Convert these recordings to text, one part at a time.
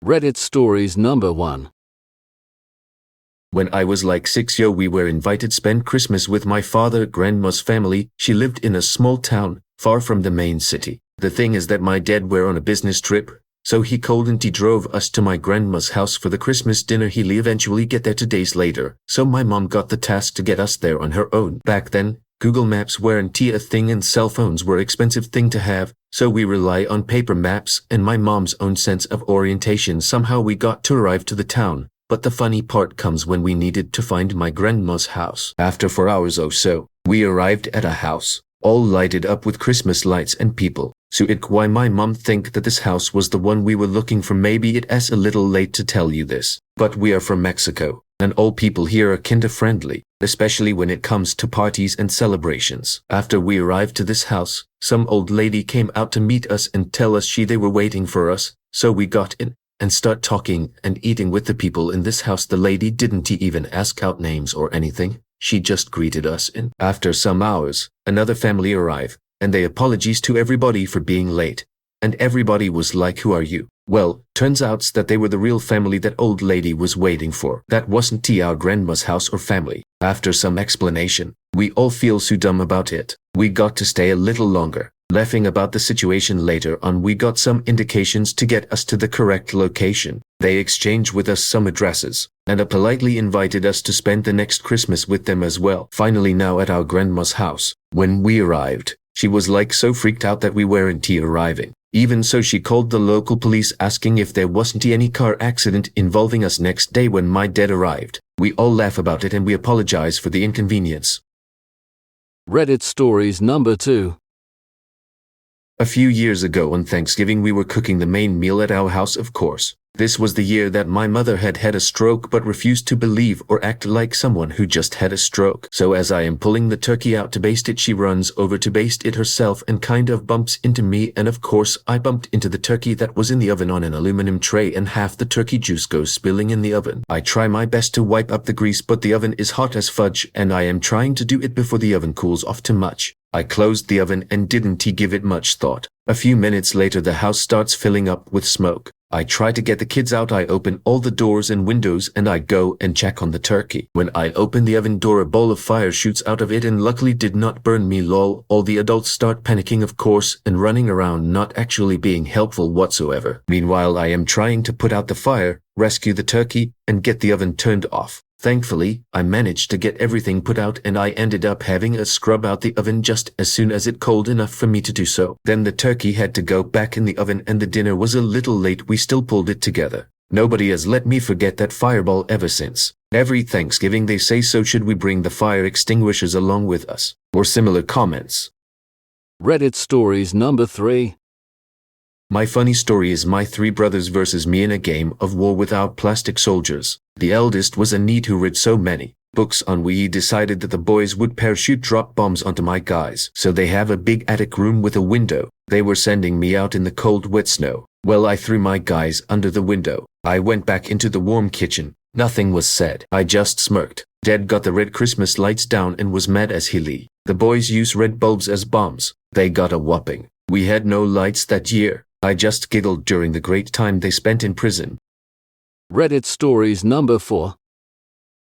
Reddit stories number 1. When I was like 6, we were invited spend Christmas with my father grandma's family. She lived in a small town, far from the main city. The thing is that my dad were on a business trip, so he called and he drove us to my grandma's house for the Christmas dinner. He'll eventually get there 2 days later, so my mom got the task to get us there on her own. Back then, Google Maps weren't a thing and cell phones were an expensive thing to have, so we rely on paper maps and my mom's own sense of orientation. Somehow we got to arrive to the town, but the funny part comes when we needed to find my grandma's house. After 4 hours or so, we arrived at a house, all lighted up with Christmas lights and people. So why my mom think that this house was the one we were looking for. Maybe it's a little late to tell you this, but we are from Mexico, and all people here are kinda friendly, especially when it comes to parties and celebrations. After we arrived to this house, some old lady came out to meet us and tell us they were waiting for us, so we got in and start talking and eating with the people in this house. The lady didn't even ask out names or anything, she just greeted us in. After some hours, another family arrived, and they apologies to everybody for being late, and everybody was like, who are you? Well, turns out that they were the real family that old lady was waiting for. That wasn't our grandma's house or family. After some explanation, we all feel so dumb about it. We got to stay a little longer, laughing about the situation. Later on we got some indications to get us to the correct location. They exchanged with us some addresses, and politely invited us to spend the next Christmas with them as well. Finally now at our grandma's house, when we arrived, she was like so freaked out that we weren't arriving. Even so, she called the local police asking if there wasn't any car accident involving us. Next day when my dad arrived, we all laugh about it and we apologize for the inconvenience. Reddit stories number 2. A few years ago on Thanksgiving we were cooking the main meal at our house, of course. This was the year that my mother had a stroke but refused to believe or act like someone who just had a stroke. So as I am pulling the turkey out to baste it, she runs over to baste it herself and kind of bumps into me, and of course I bumped into the turkey that was in the oven on an aluminum tray, and half the turkey juice goes spilling in the oven. I try my best to wipe up the grease, but the oven is hot as fudge and I am trying to do it before the oven cools off too much. I closed the oven and didn't give it much thought. A few minutes later the house starts filling up with smoke. I try to get the kids out. I open all the doors and windows and I go and check on the turkey. When I open the oven door, a ball of fire shoots out of it and luckily did not burn me. Lol. All the adults start panicking, of course, and running around, not actually being helpful whatsoever. Meanwhile I am trying to put out the fire, rescue the turkey, and get the oven turned off. Thankfully, I managed to get everything put out and I ended up having a scrub out the oven just as soon as it cooled enough for me to do so. Then the turkey had to go back in the oven and the dinner was a little late. We still pulled it together. Nobody has let me forget that fireball ever since. Every Thanksgiving they say, so should we bring the fire extinguishers along with us? Or similar comments. Reddit stories number 3. My funny story is my 3 brothers versus me in a game of war with our plastic soldiers. The eldest was a NEET who read so many books on we decided that the boys would parachute drop bombs onto my guys. So they have a big attic room with a window. They were sending me out in the cold wet snow. Well, I threw my guys under the window. I went back into the warm kitchen. Nothing was said. I just smirked. Dad got the red Christmas lights down and was mad as hell. The boys use red bulbs as bombs. They got a whopping. We had no lights that year. I just giggled during the great time they spent in prison. Reddit stories number 4.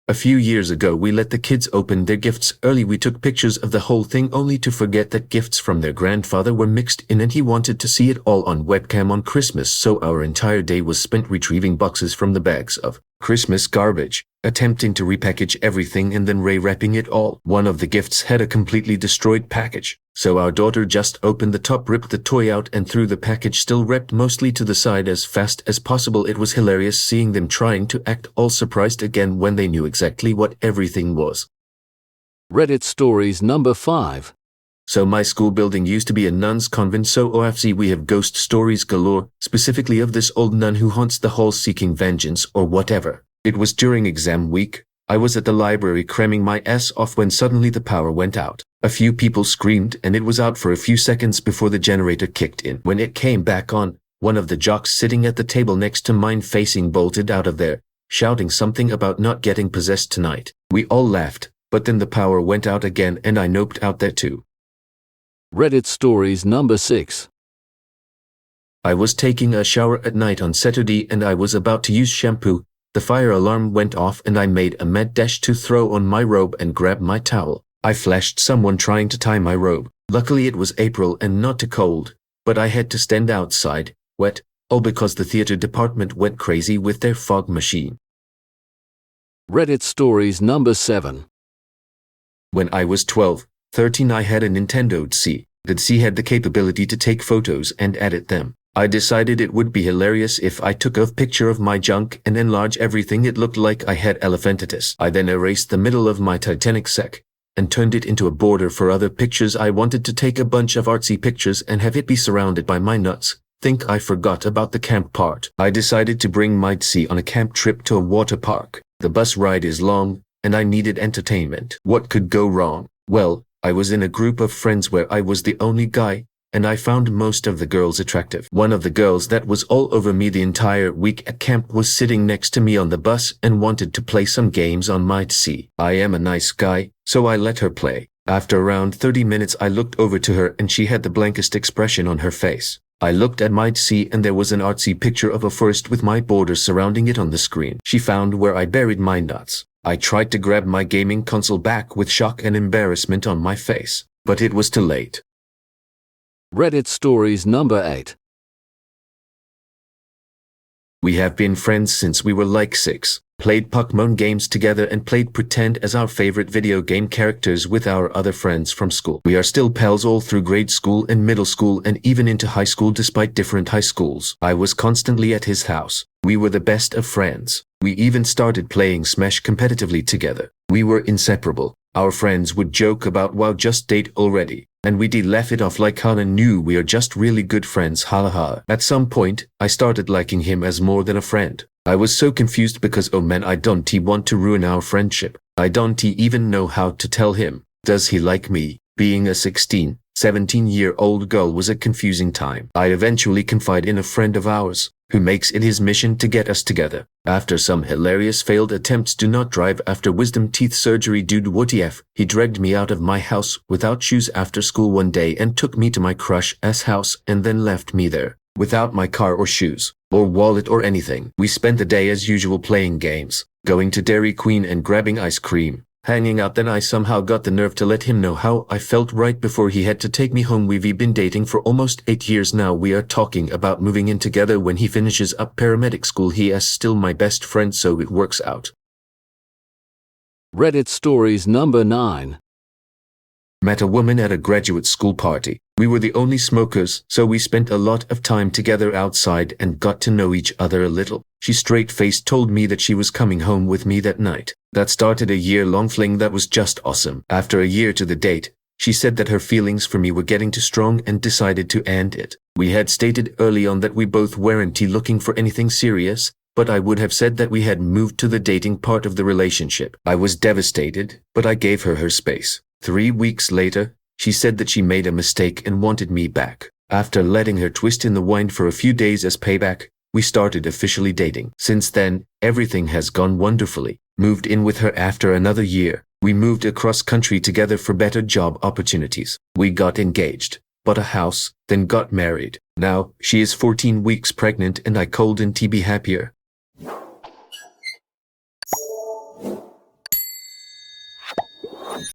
A few years ago we let the kids open their gifts early. We took pictures of the whole thing only to forget that gifts from their grandfather were mixed in and he wanted to see it all on webcam on Christmas, so our entire day was spent retrieving boxes from the bags of Christmas garbage, attempting to repackage everything and then re-wrapping it all. One of the gifts had a completely destroyed package, so our daughter just opened the top, ripped the toy out and threw the package still wrapped mostly to the side as fast as possible. It was hilarious seeing them trying to act all surprised again when they knew exactly what everything was. Reddit stories number 5. So my school building used to be a nun's convent, so OFC we have ghost stories galore, specifically of this old nun who haunts the halls seeking vengeance or whatever. It was during exam week. I was at the library cramming my ass off when suddenly the power went out. A few people screamed and it was out for a few seconds before the generator kicked in. When it came back on, one of the jocks sitting at the table next to mine facing bolted out of there, shouting something about not getting possessed tonight. We all laughed, but then the power went out again and I noped out there too. Reddit stories number 6. I was taking a shower at night on Saturday and I was about to use shampoo. The fire alarm went off and I made a mad dash to throw on my robe and grab my towel. I flashed someone trying to tie my robe. Luckily it was April and not too cold, but I had to stand outside, wet, all because the theater department went crazy with their fog machine. Reddit stories number 7. When I was 12, 13 I had a Nintendo C. The C had the capability to take photos and edit them. I decided it would be hilarious if I took a picture of my junk and enlarged everything. It looked like I had elephantitis. I then erased the middle of my Titanic sack and turned it into a border for other pictures. I wanted to take a bunch of artsy pictures and have it be surrounded by my nuts. Think I forgot about the camp part. I decided to bring my C on a camp trip to a water park. The bus ride is long, and I needed entertainment. What could go wrong? Well, I was in a group of friends where I was the only guy, and I found most of the girls attractive. One of the girls that was all over me the entire week at camp was sitting next to me on the bus and wanted to play some games on my C. I am a nice guy, so I let her play. After around 30 minutes I looked over to her and she had the blankest expression on her face. I looked at my C and there was an artsy picture of a forest with my borders surrounding it on the screen. She found where I buried my nuts. I tried to grab my gaming console back with shock and embarrassment on my face, but it was too late. Reddit stories number 8. We have been friends since we were like 6, played Pokemon games together and played pretend as our favorite video game characters with our other friends from school. We are still pals all through grade school and middle school and even into high school despite different high schools. I was constantly at his house. We were the best of friends. We even started playing Smash competitively together. We were inseparable. Our friends would joke about wow just date already, and we'd laugh it off like Hana knew we are just really good friends haha. At some point, I started liking him as more than a friend. I was so confused because oh man I don't want to ruin our friendship. I don't even know how to tell him. Does he like me? Being a 16, 17-year-old girl was a confusing time. I eventually confided in a friend of ours, who makes it his mission to get us together. After some hilarious failed attempts to not drive after wisdom teeth surgery dude WTF, he dragged me out of my house without shoes after school one day and took me to my crush's house and then left me there, without my car or shoes, or wallet or anything. We spent the day as usual playing games, going to Dairy Queen and grabbing ice cream, hanging out. Then I somehow got the nerve to let him know how I felt right before he had to take me home. We've been dating for almost 8 years now. We are talking about moving in together when he finishes up paramedic school. He is still my best friend, so it works out. Reddit stories number 9. Met a woman at a graduate school party. We were the only smokers, so we spent a lot of time together outside and got to know each other a little. She straight-faced told me that she was coming home with me that night. That started a year-long fling that was just awesome. After a year to the date, she said that her feelings for me were getting too strong and decided to end it. We had stated early on that we both weren't looking for anything serious, but I would have said that we had moved to the dating part of the relationship. I was devastated, but I gave her her space. 3 weeks later, she said that she made a mistake and wanted me back. After letting her twist in the wind for a few days as payback, we started officially dating. Since then, everything has gone wonderfully. Moved in with her after another year. We moved across country together for better job opportunities. We got engaged, bought a house, then got married. Now, she is 14 weeks pregnant and I couldn't be happier.